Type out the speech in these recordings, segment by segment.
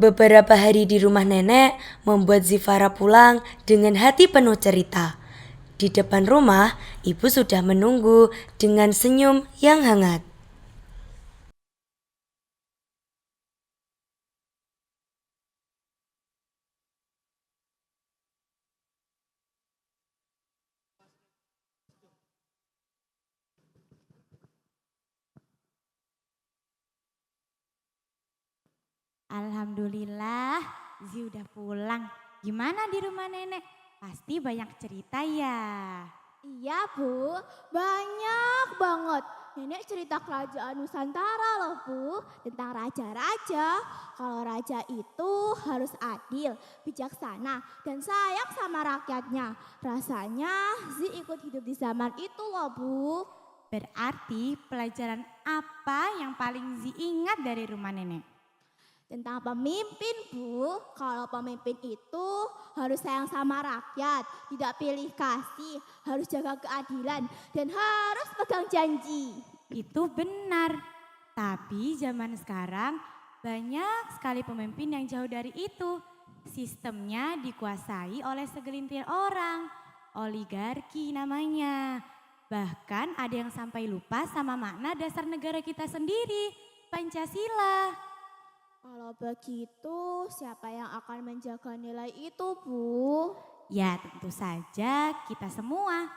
Beberapa hari di rumah nenek membuat Zifara pulang dengan hati penuh cerita. Di depan rumah, ibu sudah menunggu dengan senyum yang hangat. Alhamdulillah, Zi udah pulang. Gimana di rumah nenek? Pasti banyak cerita ya. Iya Bu, banyak banget. Nenek cerita kerajaan Nusantara loh Bu, tentang raja-raja. Kalau raja itu harus adil, bijaksana, dan sayang sama rakyatnya. Rasanya Zi ikut hidup di zaman itu loh Bu. Berarti pelajaran apa yang paling Zi ingat dari rumah nenek? Tentang pemimpin Bu, kalau pemimpin itu harus sayang sama rakyat, tidak pilih kasih, harus jaga keadilan, dan harus pegang janji. Itu benar. Tapi zaman sekarang banyak sekali pemimpin yang jauh dari itu. Sistemnya dikuasai oleh segelintir orang. Oligarki namanya. Bahkan ada yang sampai lupa sama makna dasar negara kita sendiri, Pancasila. Kalau begitu, siapa yang akan menjaga nilai itu, Bu? Ya tentu saja kita semua,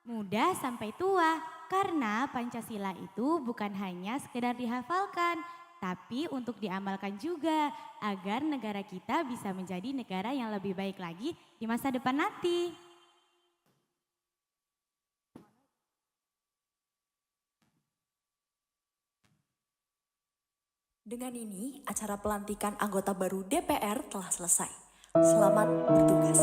muda sampai tua, karena Pancasila itu bukan hanya sekedar dihafalkan, tapi untuk diamalkan juga agar negara kita bisa menjadi negara yang lebih baik lagi di masa depan nanti. Dengan ini, acara pelantikan anggota baru DPR telah selesai. Selamat bertugas.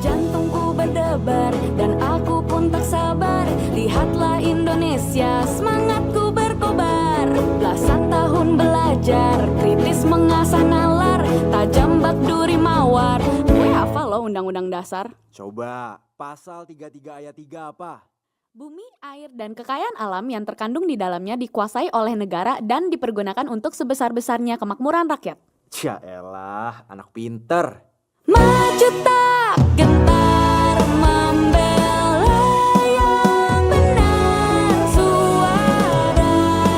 Jantungku berdebar dan aku pun tak sabar. Lihatlah Indonesia, semangatku berkobar. Belasan tahun belajar, kritis mengasah nalar, tajam bak duri mawar. Gue hafal loh undang-undang dasar. Coba, pasal 33 ayat 3 apa? Bumi, air, dan kekayaan alam yang terkandung di dalamnya dikuasai oleh negara dan dipergunakan untuk sebesar-besarnya kemakmuran rakyat. Ya elah, anak pinter. Maju tak gentar membela yang benar, suara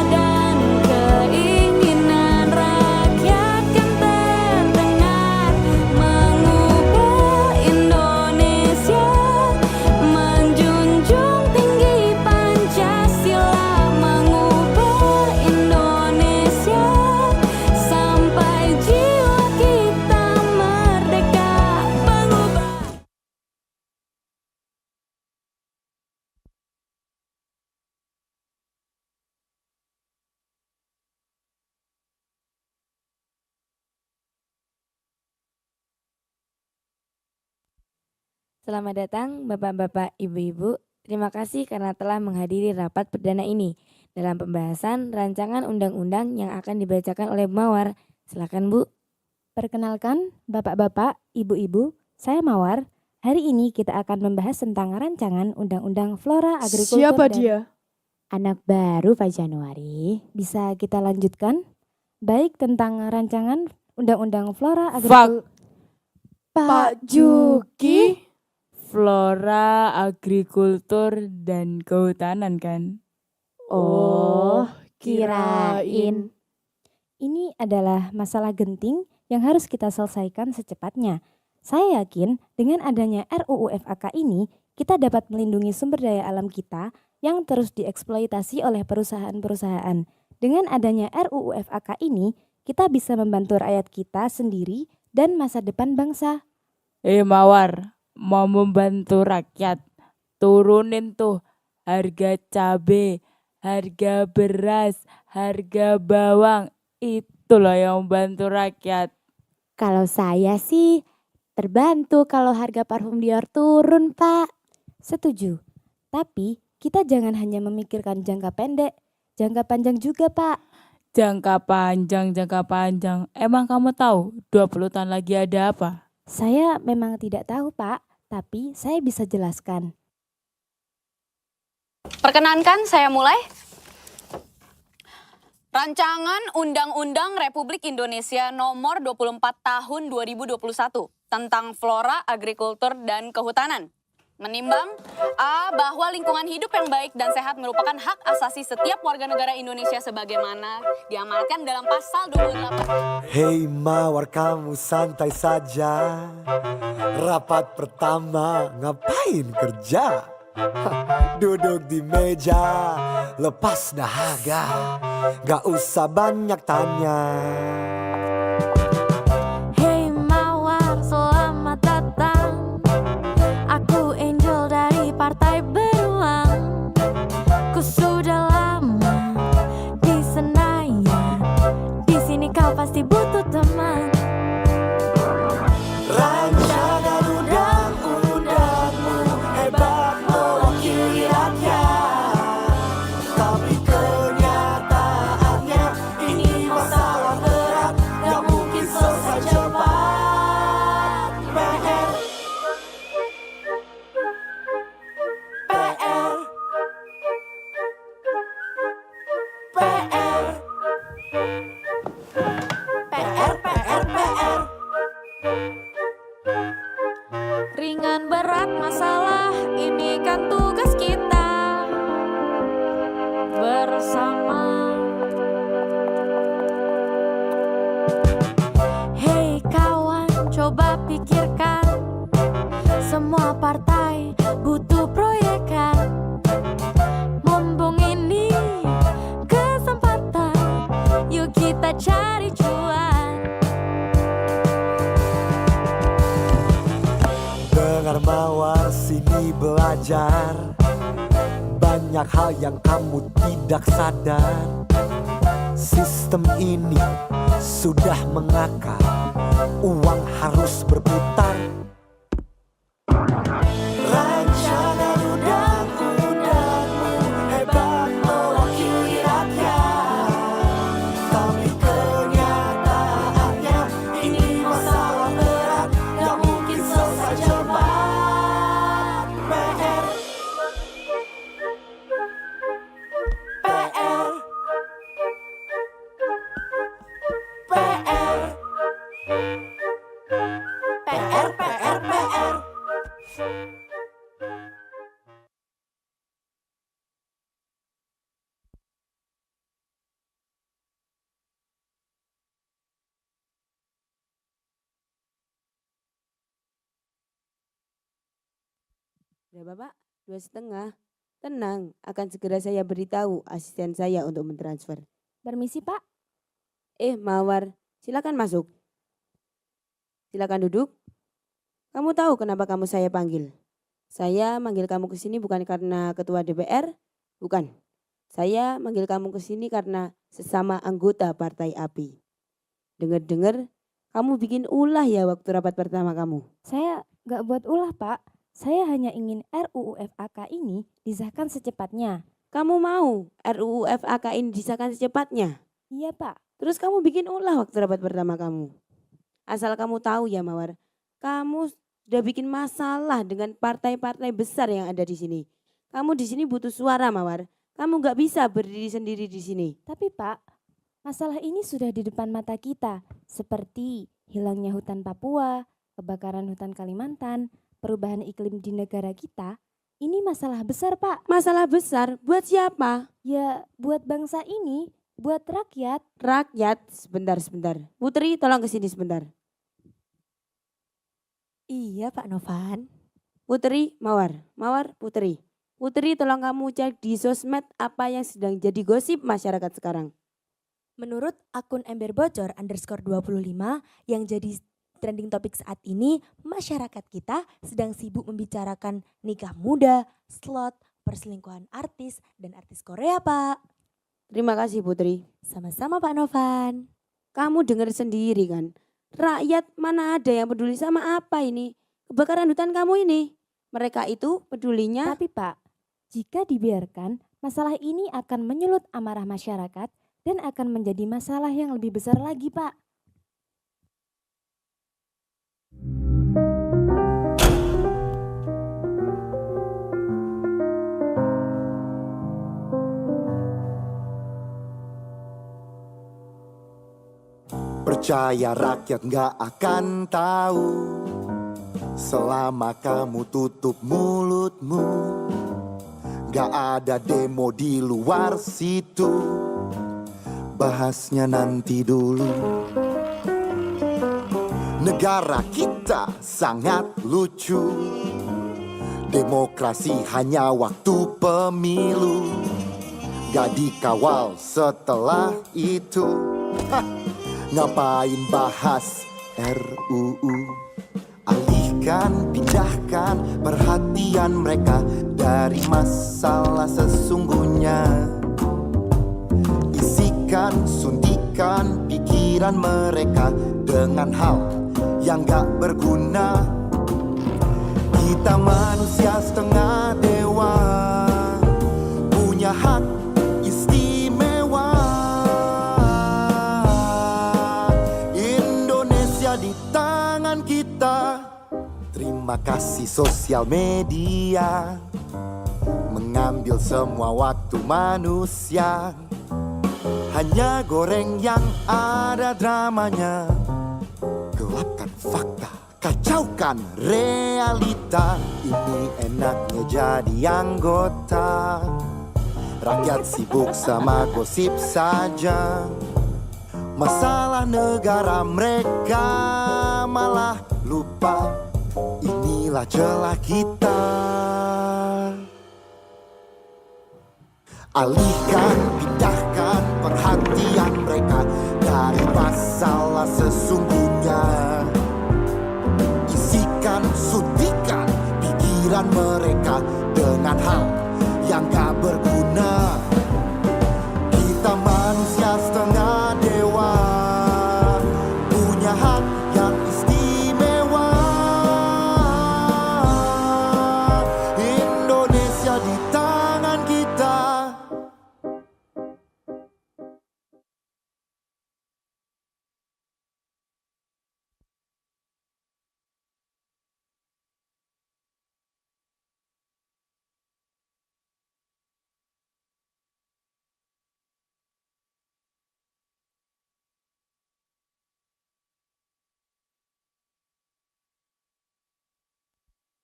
dan keinginan rakyat kan terdengar, mengubah Indonesia, menjunjung tinggi Pancasila, mengubah Indonesia sampai jiwa kita merdeka, mengubah. Selamat datang Bapak-bapak, Ibu-ibu. Terima kasih karena telah menghadiri rapat perdana ini dalam pembahasan rancangan undang-undang yang akan dibacakan oleh Bu Mawar. Silakan Bu. Perkenalkan, Bapak-bapak, Ibu-ibu, saya Mawar. Hari ini kita akan membahas tentang rancangan Undang-Undang Flora Agrikultur Siapa dan dia? Anak baru Pak Januari. Bisa kita lanjutkan? Baik, tentang rancangan Undang-Undang Flora Agrikultur. Pak Juki? Flora, agrikultur, dan kehutanan kan? Oh, kirain. Ini adalah masalah genting yang harus kita selesaikan secepatnya. Saya yakin dengan adanya RUU FAK ini, kita dapat melindungi sumber daya alam kita yang terus dieksploitasi oleh perusahaan-perusahaan. Dengan adanya RUU FAK ini, kita bisa membantu rakyat kita sendiri dan masa depan bangsa. Mawar, mau membantu rakyat, turunin tuh harga cabe, harga beras, harga bawang, itu loh yang membantu rakyat. Kalau saya sih terbantu kalau harga parfum Dior turun, Pak. Setuju. Tapi kita jangan hanya memikirkan jangka pendek, jangka panjang juga, Pak. Jangka panjang. Emang kamu tahu 20 tahun lagi ada apa? Saya memang tidak tahu, Pak, tapi saya bisa jelaskan. Perkenankan saya mulai. Rancangan Undang-Undang Republik Indonesia Nomor 24 Tahun 2021 tentang Flora, Agrikultur, dan Kehutanan. Menimbang A. Bahwa lingkungan hidup yang baik dan sehat merupakan hak asasi setiap warga negara Indonesia sebagaimana diamanatkan dalam pasal 28. Hei Mawar, kamu santai saja. Rapat pertama ngapain kerja? Duduk di meja, lepas dahaga, gak usah banyak tanya. Hey Mawar, selamat datang. Aku Angel dari Partai Beruang. Ku sudah lama di Senayan. Di sini kau pasti butuh teman. Rancangan undang-undangmu hebat mewakili rakyat, tapi kenyataannya ini masalah berat, gak mungkin selesai cepat. PR, PR, PR, PR, PR, PR. Ringan berat masalah, ini kan tugas kita bersama. Hei kawan, coba pikirkan. Semua partai butuh proyekan. Mumpung ini kesempatan, yuk kita cari cuan. Dengar Mawar, sini belajar. Banyak hal yang kamu tidak sadar. Sistem ini sudah mengakar, uang harus berputar. Rancangan undang-undangmu hebat mewakili rakyat, tapi kenyataannya ini masalah berat, gak mungkin selesai cepat. PR, PR, PR, PR, PR, PR. Berapa Pak? 2,5. Tenang, akan segera saya beritahu asisten saya untuk mentransfer. Permisi, Pak. Mawar, silakan masuk. Silakan duduk. Kamu tahu kenapa kamu saya panggil? Saya manggil kamu ke sini bukan karena ketua DPR, bukan. Saya manggil kamu ke sini karena sesama anggota Partai API. Dengar-dengar kamu bikin ulah ya waktu rapat pertama kamu. Saya nggak buat ulah, Pak. Saya hanya ingin RUU FAK ini disahkan secepatnya. Kamu mau RUU FAK ini disahkan secepatnya? Iya, Pak. Terus kamu bikin ulah waktu rapat pertama kamu. Asal kamu tahu ya Mawar, kamu sudah bikin masalah dengan partai-partai besar yang ada di sini. Kamu di sini butuh suara Mawar. Kamu nggak bisa berdiri sendiri di sini. Tapi Pak, masalah ini sudah di depan mata kita. Seperti hilangnya hutan Papua, kebakaran hutan Kalimantan, perubahan iklim di negara kita. Ini masalah besar Pak. Masalah besar buat siapa? Ya buat bangsa ini, buat rakyat. Rakyat, sebentar. Putri tolong ke sini sebentar. Iya Pak Novan. Putri, Mawar, Putri. Putri tolong kamu cek di sosmed apa yang sedang jadi gosip masyarakat sekarang. Menurut akun Ember Bocor _25 yang jadi trending topik saat ini, masyarakat kita sedang sibuk membicarakan nikah muda, slot, perselingkuhan artis dan artis Korea Pak. Terima kasih Putri. Sama-sama Pak Novan. Kamu dengar sendiri kan? Rakyat mana ada yang peduli sama apa ini? Kebakaran hutan kamu ini. Mereka itu pedulinya. Tapi Pak, jika dibiarkan, masalah ini akan menyulut amarah masyarakat dan akan menjadi masalah yang lebih besar lagi, Pak. Percaya rakyat gak akan tahu selama kamu tutup mulutmu. Gak ada demo di luar situ, bahasnya nanti dulu. Negara kita sangat lucu, demokrasi hanya waktu pemilu, gak dikawal setelah itu. Hah, ngapain bahas RUU? Alihkan, pindahkan perhatian mereka dari masalah sesungguhnya. Isikan, suntikan pikiran mereka dengan hal yang gak berguna. Kita manusia setengah dewa, punya hak istimewa. Indonesia di tangan kita. Terima kasih sosial media, mengambil semua waktu manusia. Hanya goreng yang ada dramanya, gelapkan fakta, kacaukan realita. Ini enaknya jadi anggota, rakyat sibuk sama gosip saja. Masalah negara mereka malah lupa, inilah celah kita. Alihkan, pindahkan perhatian mereka dari masalah sesungguhnya. Isikan, suntikan pikiran mereka dengan hal yang gak berguna. Kita manusia setengah dewa, punya hak yang istimewa. Indonesia di tangan kita.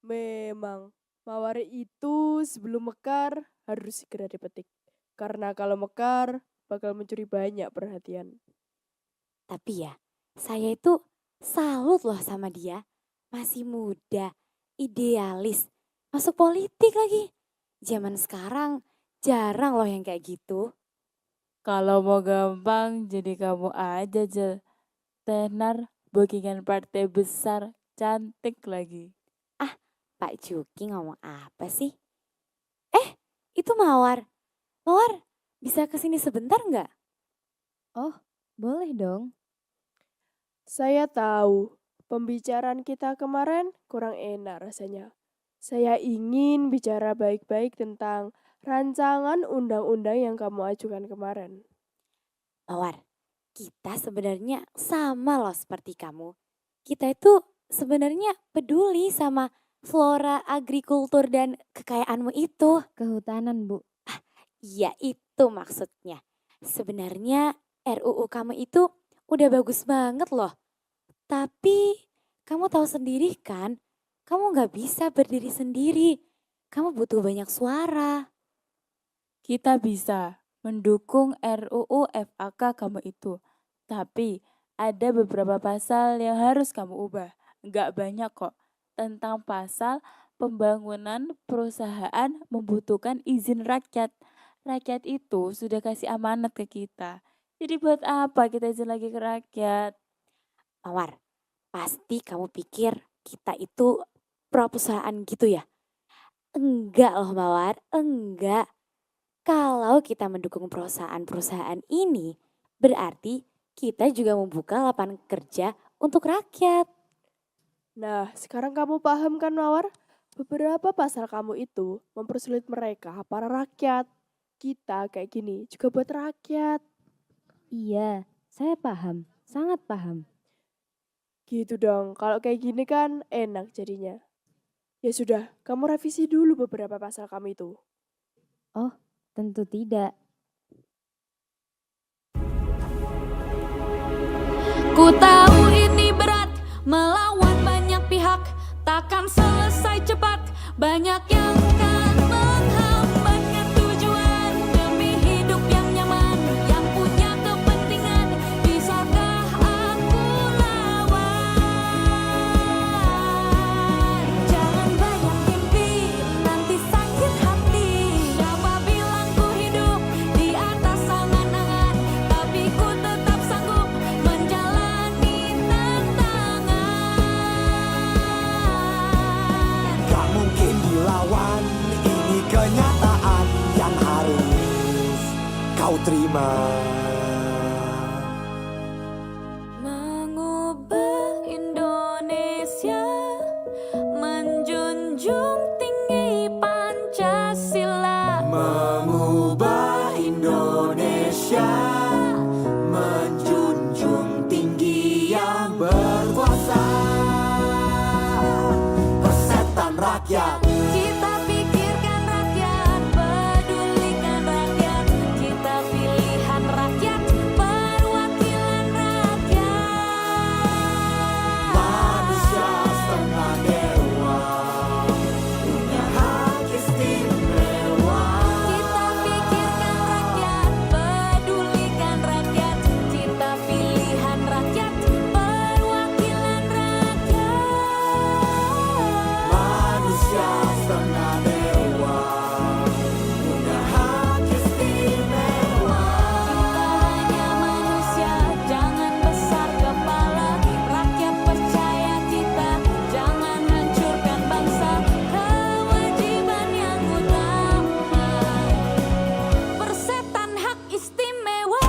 Memang, mawar itu sebelum mekar harus segera dipetik. Karena kalau mekar bakal mencuri banyak perhatian. Tapi ya, saya itu salut loh sama dia. Masih muda, idealis, masuk politik lagi. Zaman sekarang jarang loh yang kayak gitu. Kalau mau gampang, jadi kamu aja, Jel. Tenar, bookingan partai besar, cantik lagi. Pak Juki ngomong apa sih? Itu Mawar. Mawar, bisa kesini sebentar nggak? Oh, boleh dong. Saya tahu, pembicaraan kita kemarin kurang enak rasanya. Saya ingin bicara baik-baik tentang rancangan undang-undang yang kamu ajukan kemarin. Mawar, kita sebenarnya sama loh seperti kamu. Kita itu sebenarnya peduli sama flora, agrikultur, dan kekayaanmu itu. Kehutanan, Bu. Iya, itu maksudnya. Sebenarnya RUU kamu itu udah bagus banget loh. Tapi kamu tahu sendiri kan, kamu gak bisa berdiri sendiri. Kamu butuh banyak suara. Kita bisa mendukung RUU FAK kamu itu. Tapi ada beberapa pasal yang harus kamu ubah. Nggak banyak kok. Tentang pasal pembangunan perusahaan membutuhkan izin rakyat. Rakyat itu sudah kasih amanat ke kita. Jadi buat apa kita izin lagi ke rakyat? Mawar, pasti kamu pikir kita itu pro perusahaan gitu ya? Enggak loh Mawar, enggak. Kalau kita mendukung perusahaan-perusahaan ini, berarti kita juga membuka lapangan kerja untuk rakyat. Nah, sekarang kamu paham kan, Mawar? Beberapa pasal kamu itu mempersulit mereka, para rakyat. Kita kayak gini juga buat rakyat. Iya, saya paham, sangat paham. Gitu dong, kalau kayak gini kan enak jadinya. Ya sudah, kamu revisi dulu beberapa pasal kamu itu. Oh, tentu tidak. Ku tahu ini berat, melawan banyak pihak, takkan selesai cepat, banyak yang kan menghambatkan tujuan, demi hidup yang nyaman, yang punya kepentingan, bisakah aku lawan? Jangan banyak mimpi, nanti sakit hati, siapa bilang ku hidup di atas angan-angan, tapi ku tetap sanggup menjalani tantangan. Gak mungkin dilawan, ini kenyataan yang harus kau terima. Mengubah Indonesia, menjunjung tinggi Pancasila. Mengubah Indonesia, menjunjung tinggi yang berkuasa. Persetan rakyat, Kita pikirkan rakyat, pedulikan rakyat, kita pilihan rakyat, perwakilan rakyat. manusia setengah dewa, punya hak istimewa. Kita pikirkan rakyat, pedulikan rakyat, kita pilihan rakyat, perwakilan rakyat. Manusia setengah dewa, punya hak istimewa. Kita hanya manusia, jangan besar kepala. Rakyat percaya kita, jangan hancurkan bangsa. Kewajiban yang utama, persetan hak istimewa.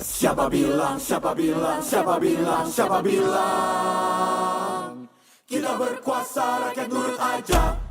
Siapa bilang, siapa bilang, siapa bilang, siapa bilang kita berkuasa, rakyat nurut aja.